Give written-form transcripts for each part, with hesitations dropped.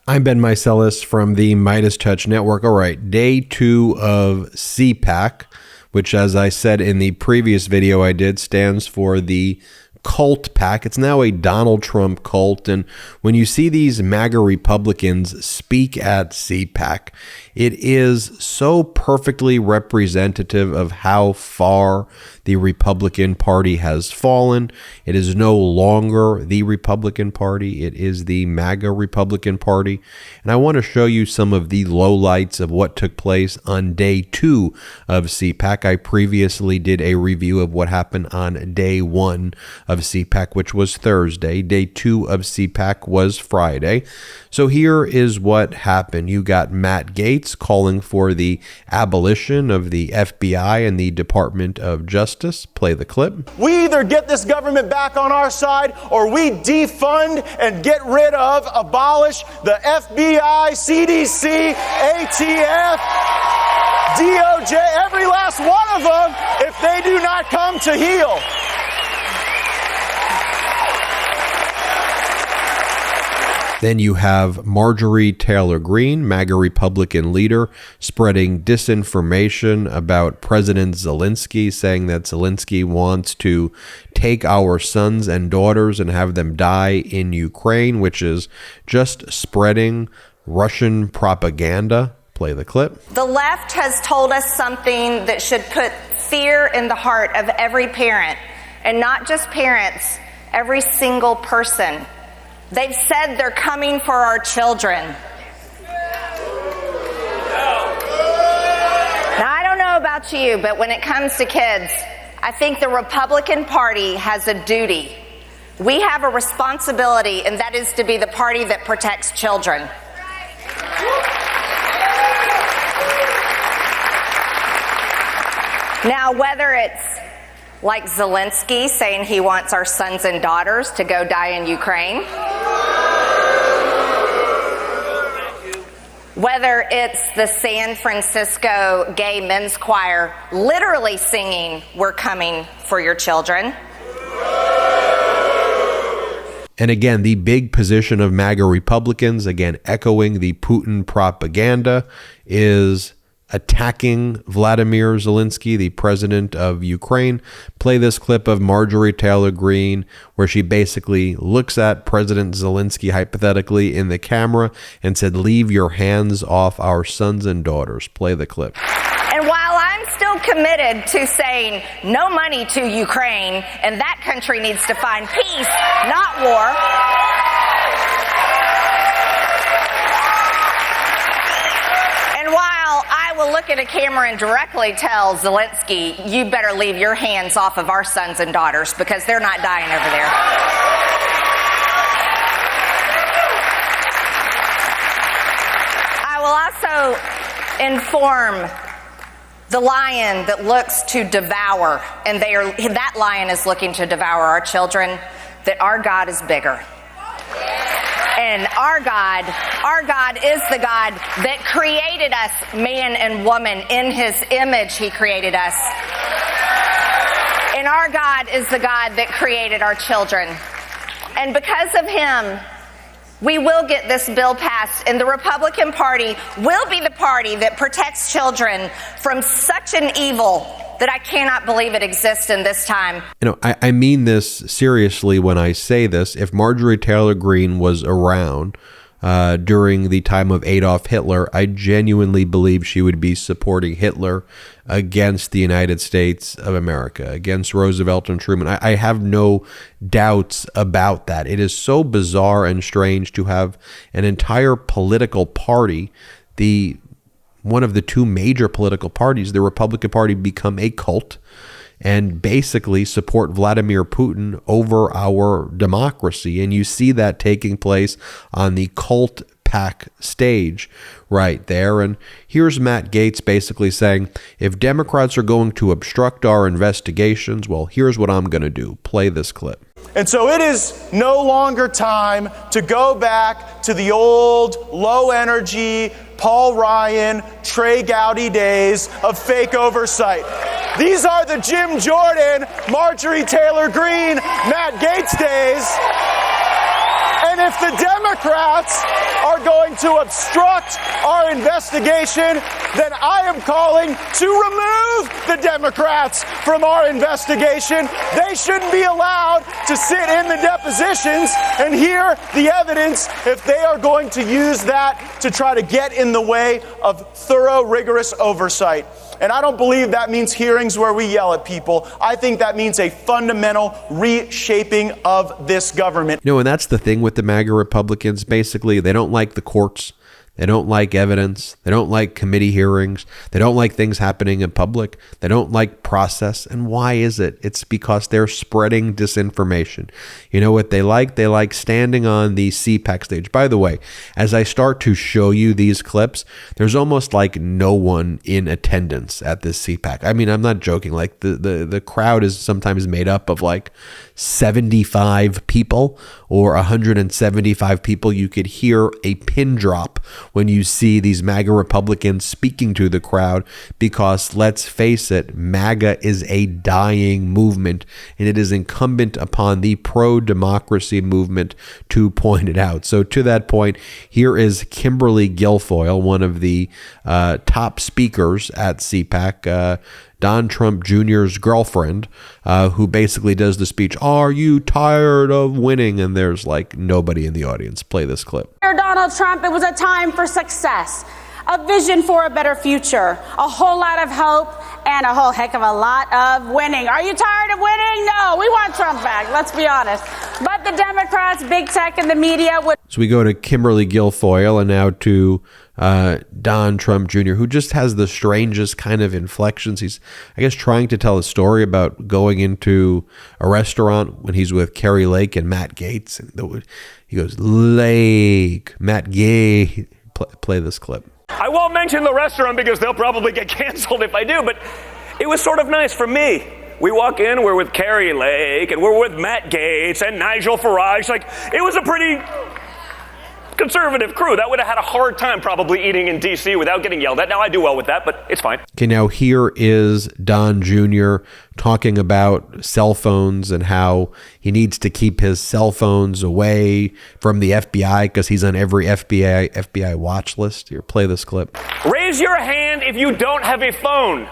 I'm Ben Meiselas from the MeidasTouch Network. All right, day 2 of CPAC, which, as I said in the previous video I did, stands for the cult PAC. It's now a Donald Trump cult. And when you see these MAGA Republicans speak at CPAC, it is so perfectly representative of how far the Republican Party has fallen. It is no longer the Republican Party. It is the MAGA Republican Party. And I want to show you some of the lowlights of what took place on day 2 of CPAC. I previously did a review of what happened on day 1 of CPAC, which was Thursday. Day 2 of CPAC was Friday. So here is what happened. You got Matt Gaetz calling for the abolition of the FBI and the Department of Justice. Play the clip. We either get this government back on our side or we defund and get rid of, abolish the FBI, CDC, ATF, DOJ, every last one of them if they do not come to heel. Then you have Marjorie Taylor Greene, MAGA Republican leader, spreading disinformation about President Zelensky, saying that Zelensky wants to take our sons and daughters and have them die in Ukraine, which is just spreading Russian propaganda. Play the clip. The left has told us something that should put fear in the heart of every parent, and not just parents, every single person. They've said they're coming for our children. Now, I don't know about you, but when it comes to kids, I think the Republican Party has a duty. We have a responsibility, and that is to be the party that protects children. Now, whether it's like Zelensky saying he wants our sons and daughters to go die in Ukraine, whether it's the San Francisco Gay Men's Choir literally singing, "We're coming for your children." And again, the big position of MAGA Republicans, again, echoing the Putin propaganda, is attacking Vladimir Zelensky, the president of Ukraine. Play this clip of Marjorie Taylor Greene, where she basically looks at President Zelensky hypothetically in the camera and said, "Leave your hands off our sons and daughters." Play the clip. And while I'm still committed to saying no money to Ukraine, and that country needs to find peace, not war, I will look at a camera and directly tell Zelensky, you better leave your hands off of our sons and daughters because they're not dying over there. I will also inform the lion that looks to devour, and that lion is looking to devour our children, that our God is bigger. And our God is the God that created us, man and woman. In his image, he created us. And our God is the God that created our children. And because of him, we will get this bill passed, and the Republican Party will be the party that protects children from such an evil that I cannot believe it exists in this time. You know, I mean this seriously when I say this. If Marjorie Taylor Greene was around during the time of Adolf Hitler, I genuinely believe she would be supporting Hitler against the United States of America, against Roosevelt and Truman. I have no doubts about that. It is so bizarre and strange to have an entire political party, one of the two major political parties, the Republican Party, become a cult and basically support Vladimir Putin over our democracy. And you see that taking place on the cult PAC stage right there. And here's Matt Gaetz basically saying, if Democrats are going to obstruct our investigations, well, here's what I'm going to do. Play this clip. And so it is no longer time to go back to the old low-energy Paul Ryan, Trey Gowdy days of fake oversight. These are the Jim Jordan, Marjorie Taylor Greene, Matt Gaetz days. And And if the Democrats are going to obstruct our investigation, then I am calling to remove the Democrats from our investigation. They shouldn't be allowed to sit in the depositions and hear the evidence if they are going to use that to try to get in the way of thorough, rigorous oversight. And I don't believe that means hearings where we yell at people. I think that means a fundamental reshaping of this government. You know, and that's the thing with the MAGA Republicans. Basically, they don't like the courts. They don't like evidence. They don't like committee hearings. They don't like things happening in public. They don't like process. And why is it? It's because they're spreading disinformation. You know what they like? They like standing on the CPAC stage. By the way, as I start to show you these clips, there's almost like no one in attendance at this CPAC. I mean, I'm not joking. Like the crowd is sometimes made up of like 75 people or 175 people. You could hear a pin drop when you see these MAGA Republicans speaking to the crowd, because let's face it, MAGA is a dying movement, and it is incumbent upon the pro-democracy movement to point it out. So to that point, here is Kimberly Guilfoyle, one of the top speakers at CPAC, Don Trump Jr.'s girlfriend, who basically does the speech, "Are you tired of winning?" And there's like nobody in the audience. Play this clip. Donald Trump, it was a time for success, a vision for a better future, a whole lot of hope, and a whole heck of a lot of winning. Are you tired of winning? No, we want Trump back, let's be honest. But the Democrats, big tech, and the media would... So we go to Kimberly Guilfoyle and now to Don Trump Jr., who just has the strangest kind of inflections. He's, I guess, trying to tell a story about going into a restaurant when he's with Kari Lake and Matt Gaetz. And he goes, Lake, Matt Gaetz. Play this clip. I won't mention the restaurant because they'll probably get canceled if I do, but it was sort of nice for me. We walk in, we're with Kari Lake, and we're with Matt Gaetz and Nigel Farage. Like, it was a pretty conservative crew. That would have had a hard time probably eating in D.C. without getting yelled at. Now, I do well with that, but it's fine. Okay, now here is Don Jr. talking about cell phones and how he needs to keep his cell phones away from the FBI because he's on every FBI watch list. Here, play this clip. Raise your hand if you don't have a phone.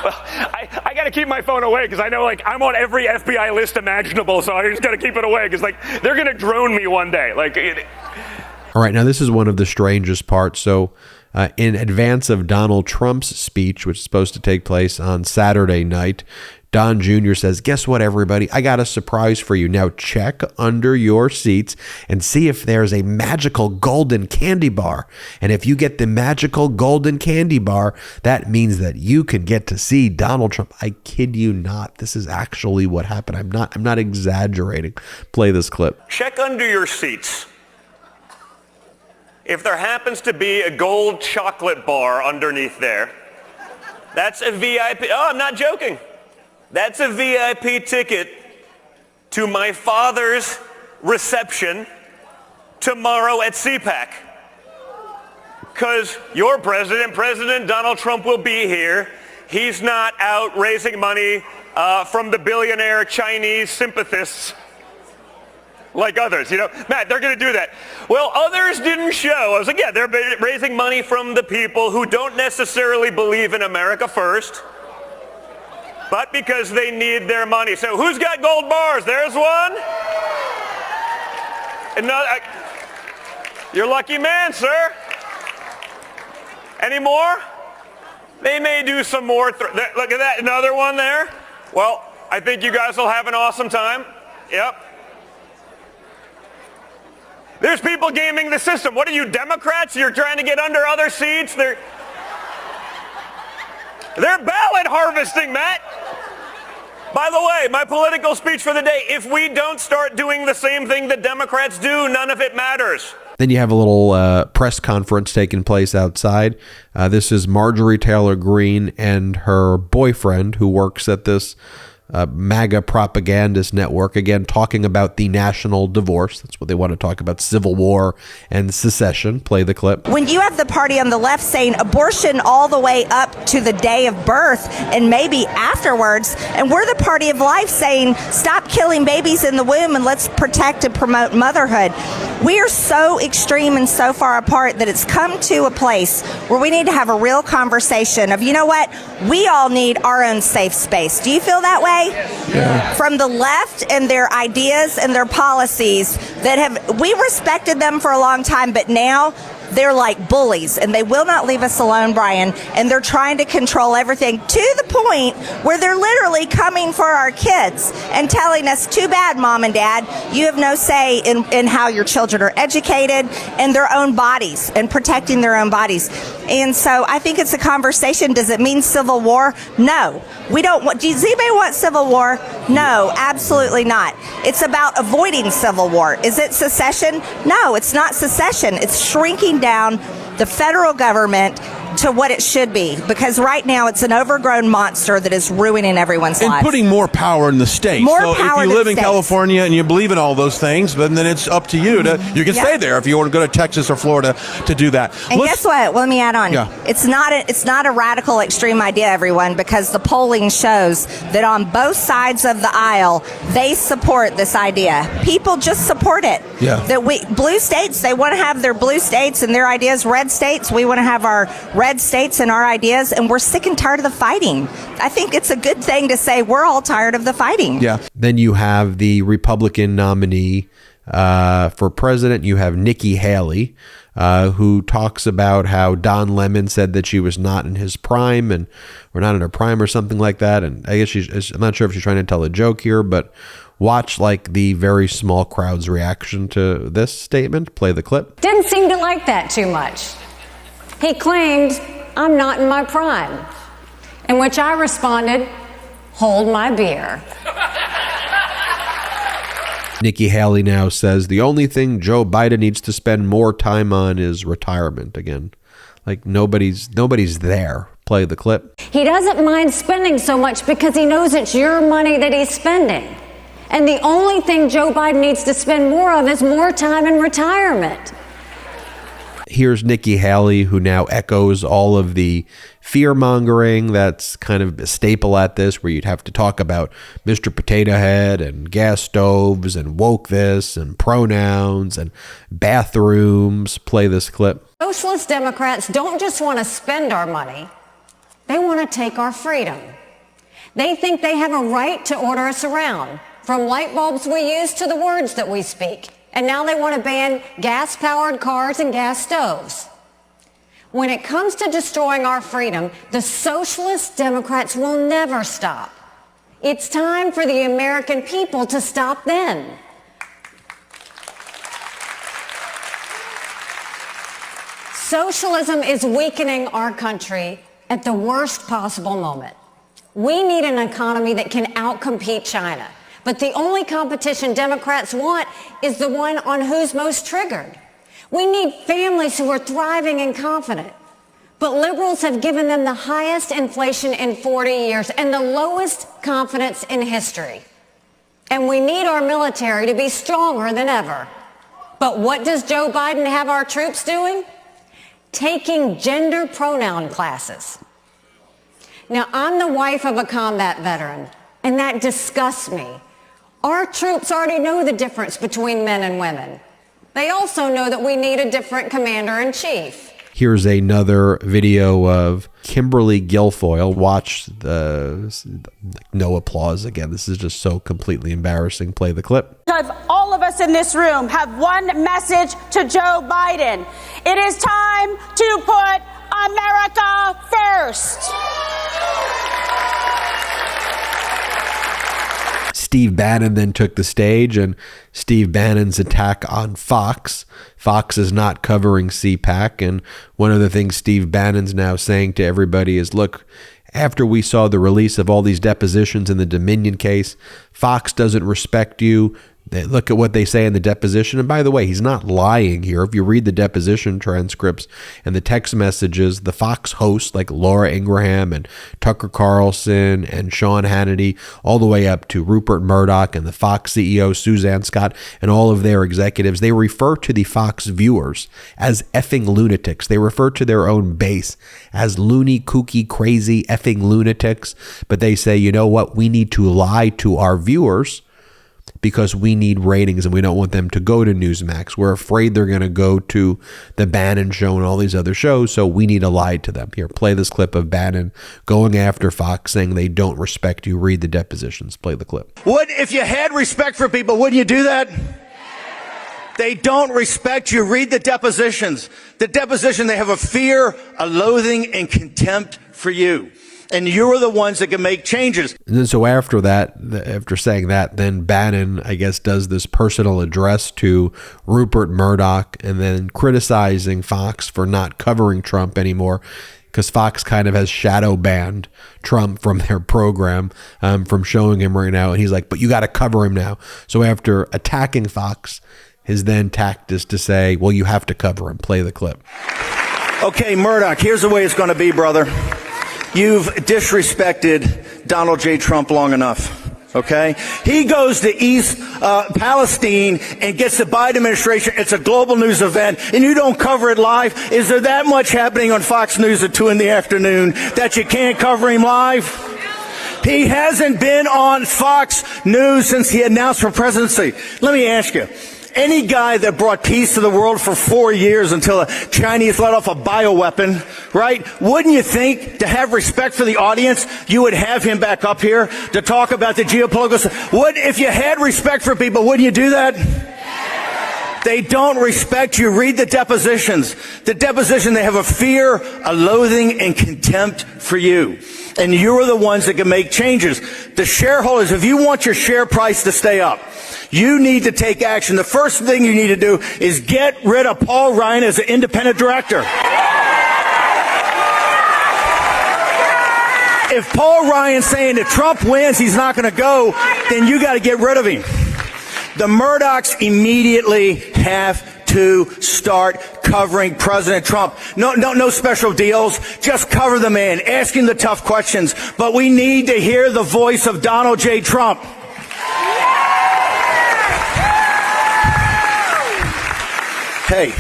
Well, I got to keep my phone away because I know, like, I'm on every FBI list imaginable, so I just got to keep it away because, like, they're going to drone me one day. All right, now this is one of the strangest parts. So in advance of Donald Trump's speech, which is supposed to take place on Saturday night, Don Jr. says, guess what, everybody? I got a surprise for you. Now check under your seats and see if there's a magical golden candy bar. And if you get the magical golden candy bar, that means that you can get to see Donald Trump. I kid you not. This is actually what happened. I'm not exaggerating. Play this clip. Check under your seats. If there happens to be a gold chocolate bar underneath there, that's a VIP. Oh, I'm not joking. That's a VIP ticket to my father's reception tomorrow at CPAC. Because your president, President Donald Trump, will be here. He's not out raising money from the billionaire Chinese sympathists like others. You know, Matt, they're going to do that. Well, others didn't show. I was like, yeah, they're raising money from the people who don't necessarily believe in America first, but because they need their money. So who's got gold bars? There's one. Another. You're a lucky man, sir. Any more? They may do some more. Look at that, another one there. Well, I think you guys will have an awesome time. Yep. There's people gaming the system. What are you, Democrats? You're trying to get under other seats? They're ballot harvesting, Matt. By the way, my political speech for the day, if we don't start doing the same thing the Democrats do, none of it matters. Then you have a little press conference taking place outside. This is Marjorie Taylor Greene and her boyfriend, who works at this MAGA propagandist network, again, talking about the national divorce. That's what they want to talk about, civil war and secession. Play the clip. When you have the party on the left saying abortion all the way up to the day of birth and maybe afterwards, and we're the party of life saying stop killing babies in the womb and let's protect and promote motherhood. We are so extreme and so far apart that it's come to a place where we need to have a real conversation of, you know what, we all need our own safe space. Do you feel that way? Yeah. From the left and their ideas and their policies we respected them for a long time, but now they're like bullies and they will not leave us alone, Brian, and they're trying to control everything to the point where they're literally coming for our kids and telling us, too bad, Mom and Dad, you have no say in how your children are educated and their own bodies and protecting their own bodies. And so I think it's a conversation. Does it mean civil war? No. We don't want. Does anybody want civil war? No, absolutely not. It's about avoiding civil war. Is it secession? No, it's not secession. It's shrinking down the federal government to what it should be, because right now it's an overgrown monster that is ruining everyone's lives. And putting more power in the states. So if you live in California and you believe in all those things, then it's up to you to, you can stay there if you want to go to Texas or Florida to do that. And guess what? Well, let me add on. Yeah. It's not a radical extreme idea, everyone, because the polling shows that on both sides of the aisle, they support this idea. People just support it. Yeah. That blue states, they want to have their blue states and their ideas. Red states, we want to have our red states and our ideas, and we're sick and tired of the fighting. I think it's a good thing to say we're all tired of the fighting. Yeah. Then you have the Republican nominee for president. You have Nikki Haley, who talks about how Don Lemon said that she was not in his prime or not in her prime or something like that. And I guess I'm not sure if she's trying to tell a joke here, but watch like the very small crowd's reaction to this statement. Play the clip. Didn't seem to like that too much. He claimed, I'm not in my prime, in which I responded, hold my beer. Nikki Haley now says the only thing Joe Biden needs to spend more time on is retirement again. Like nobody's there. Play the clip. He doesn't mind spending so much because he knows it's your money that he's spending. And the only thing Joe Biden needs to spend more of is more time in retirement. Here's Nikki Haley, who now echoes all of the fear-mongering that's kind of a staple at this, where you'd have to talk about Mr. Potato Head and gas stoves and woke this and pronouns and bathrooms. Play this clip. Socialist Democrats don't just want to spend our money. They want to take our freedom. They think they have a right to order us around, from light bulbs we use to the words that we speak. And now they want to ban gas-powered cars and gas stoves. When it comes to destroying our freedom, the Socialist Democrats will never stop. It's time for the American people to stop then. Socialism is weakening our country at the worst possible moment. We need an economy that can outcompete China. But the only competition Democrats want is the one on who's most triggered. We need families who are thriving and confident. But liberals have given them the highest inflation in 40 years and the lowest confidence in history. And we need our military to be stronger than ever. But what does Joe Biden have our troops doing? Taking gender pronoun classes. Now, I'm the wife of a combat veteran, and that disgusts me. Our troops already know the difference between men and women. They also know that we need a different commander-in-chief. Here's another video of Kimberly Guilfoyle. Watch no applause again. This is just so completely embarrassing. Play the clip. Because all of us in this room have one message to Joe Biden. It is time to put America first. Steve Bannon then took the stage, and Steve Bannon's attack on Fox. Fox is not covering CPAC, and one of the things Steve Bannon's now saying to everybody is, look, after we saw the release of all these depositions in the Dominion case, Fox doesn't respect you. Look at what they say in the deposition. And by the way, he's not lying here. If you read the deposition transcripts and the text messages, the Fox hosts like Laura Ingraham and Tucker Carlson and Sean Hannity, all the way up to Rupert Murdoch and the Fox CEO, Suzanne Scott, and all of their executives, they refer to the Fox viewers as effing lunatics. They refer to their own base as loony, kooky, crazy, effing lunatics. But they say, you know what? We need to lie to our viewers because we need ratings and we don't want them to go to Newsmax. We're afraid they're going to go to the Bannon show and all these other shows, so we need to lie to them. Here, play this clip of Bannon going after Fox, saying they don't respect you. Read the depositions. Play the clip. If you had respect for people, wouldn't you do that? They don't respect you. Read the depositions. The deposition, they have a fear, a loathing, and contempt for you. And you're the ones that can make changes. And then so after that, after saying that, then Bannon, I guess, does this personal address to Rupert Murdoch and then criticizing Fox for not covering Trump anymore, because Fox kind of has shadow banned Trump from their program, from showing him right now. And he's like, but you got to cover him now. So after attacking Fox, his then tact is to say, well, you have to cover him. Play the clip. Okay, Murdoch, here's the way it's going to be, brother. You've disrespected Donald J. Trump long enough, okay? He goes to East Palestine and gets the Biden administration. It's a global news event, and you don't cover it live. Is there that much happening on Fox News at 2 in the afternoon that you can't cover him live? He hasn't been on Fox News since he announced for presidency. Let me ask you. Any guy that brought peace to the world for 4 years until the Chinese let off a bioweapon, right? Wouldn't you think, to have respect for the audience, you would have him back up here to talk about the geopolitical? If you had respect for people, wouldn't you do that? They don't respect you. Read the depositions. The deposition, they have a fear, a loathing, and contempt for you. And you're the ones that can make changes. The shareholders, if you want your share price to stay up, you need to take action. The first thing you need to do is get rid of Paul Ryan as an independent director. If Paul Ryan's saying that Trump wins, he's not going to go, then you got to get rid of him. The Murdochs immediately have to start covering President Trump. No special deals. Just cover the man, asking the tough questions. But we need to hear the voice of Donald J. Trump. Hey,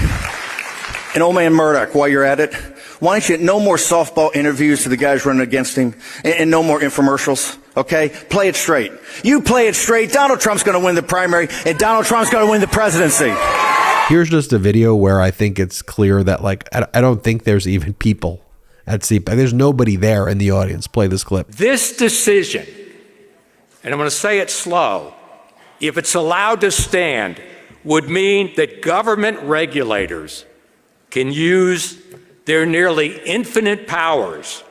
and old man Murdoch, while you're at it, why don't you, no more softball interviews to the guys running against him, and no more infomercials, okay? Play it straight. You play it straight, Donald Trump's going to win the primary, and Donald Trump's going to win the presidency. Here's just a video where I think it's clear that, like, I don't think there's even people at CPAC. There's nobody there in the audience. Play this clip. This decision, and I'm going to say it slow, if it's allowed to stand, would mean that government regulators can use their nearly infinite powers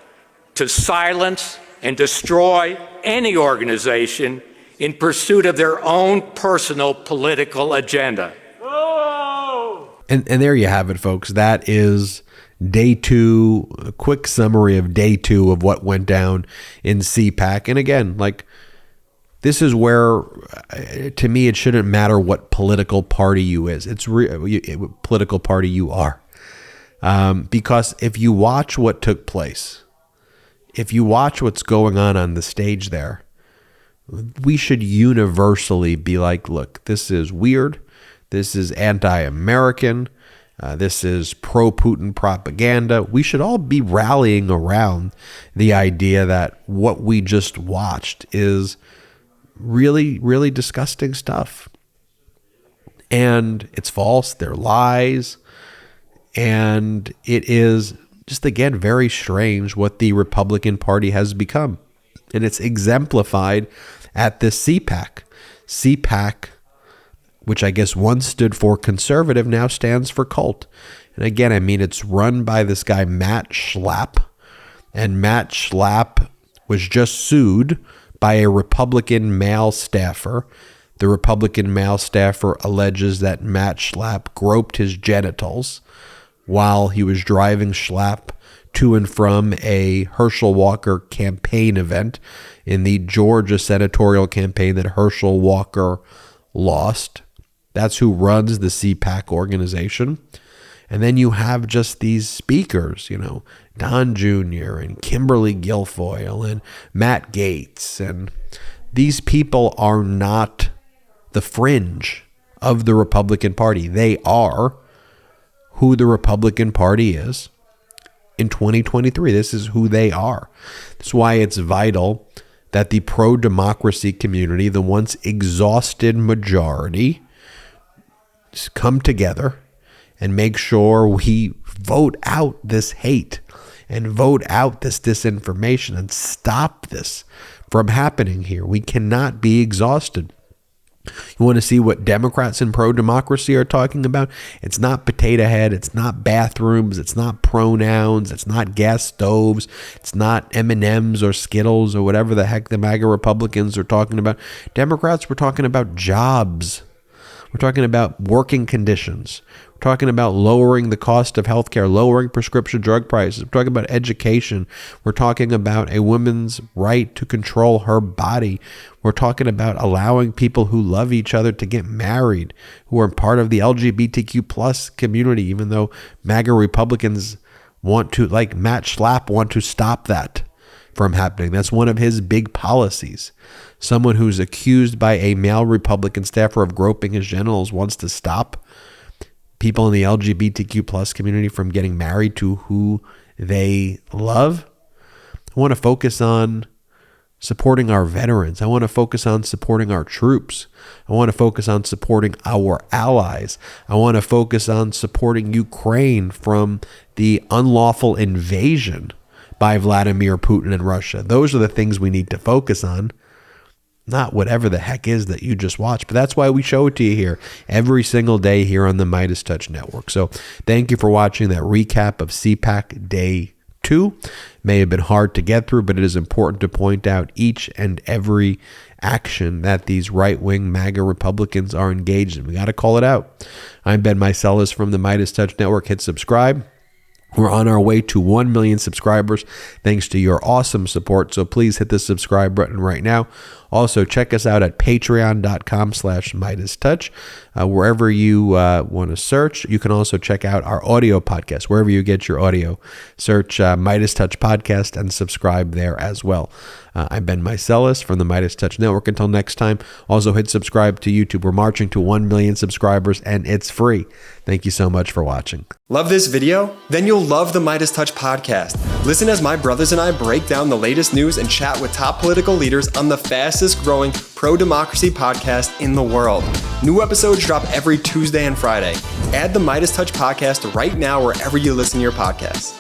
to silence and destroy any organization in pursuit of their own personal political agenda. And there you have it, folks. That is day 2, a quick summary of day 2 of what went down in CPAC. And again, like, this is where, to me, it shouldn't matter what political party you is. It's political party you are. Because if you watch what took place, if you watch what's going on the stage there, we should universally be like, look, this is weird. This is anti-American. This is pro-Putin propaganda. We should all be rallying around the idea that what we just watched is really, really disgusting stuff. And it's false. They're lies. And it is just, again, very strange what the Republican Party has become. And it's exemplified at this CPAC. CPAC, which I guess once stood for conservative, now stands for cult. And again, I mean, it's run by this guy, Matt Schlapp. And Matt Schlapp was just sued by a Republican male staffer. The Republican male staffer alleges that Matt Schlapp groped his genitals while he was driving Schlapp to and from a Herschel Walker campaign event in the Georgia senatorial campaign that Herschel Walker lost. That's who runs the CPAC organization. And then you have just these speakers, Don Jr. and Kimberly Guilfoyle and Matt Gaetz. And these people are not the fringe of the Republican Party. They are who the Republican Party is in 2023. This is who they are. That's why it's vital that the pro-democracy community, the once exhausted majority, come together and make sure we vote out this hate and vote out this disinformation and stop this from happening here. We cannot be exhausted. You want to see what Democrats in pro-democracy are talking about? It's not potato head. It's not bathrooms. It's not pronouns. It's not gas stoves. It's not M&Ms or Skittles or whatever the heck the MAGA Republicans are talking about. Democrats were talking about jobs. We're talking about working conditions. We're talking about lowering the cost of healthcare, lowering prescription drug prices. We're talking about education. We're talking about a woman's right to control her body. We're talking about allowing people who love each other to get married, who are part of the LGBTQ plus community, even though MAGA Republicans want to, like Matt Schlapp, want to stop that from happening. That's one of his big policies. Someone who's accused by a male Republican staffer of groping his genitals wants to stop people in the LGBTQ plus community from getting married to who they love. I want to focus on supporting our veterans. I want to focus on supporting our troops. I want to focus on supporting our allies. I want to focus on supporting Ukraine from the unlawful invasion by Vladimir Putin and Russia. Those are the things we need to focus on, not whatever the heck is that you just watched. But that's why we show it to you here every single day here on the MeidasTouch Network. So thank you for watching that recap of CPAC Day 2. May have been hard to get through, but it is important to point out each and every action that these right-wing MAGA Republicans are engaged in. We got to call it out. I'm Ben Meiselas from the MeidasTouch Network. Hit subscribe. We're on our way to 1 million subscribers thanks to your awesome support. So please hit the subscribe button right now. Also, check us out at patreon.com/MeidasTouch. Wherever you want to search, you can also check out our audio podcast. Wherever you get your audio, search MeidasTouch Podcast and subscribe there as well. I'm Ben Meiselas from the MeidasTouch Network. Until next time, also hit subscribe to YouTube. We're marching to 1 million subscribers, and it's free. Thank you so much for watching. Love this video? Then you'll love the MeidasTouch podcast. Listen as my brothers and I break down the latest news and chat with top political leaders on the fastest growing pro-democracy podcast in the world. New episodes drop every Tuesday and Friday. Add the MeidasTouch podcast right now wherever you listen to your podcasts.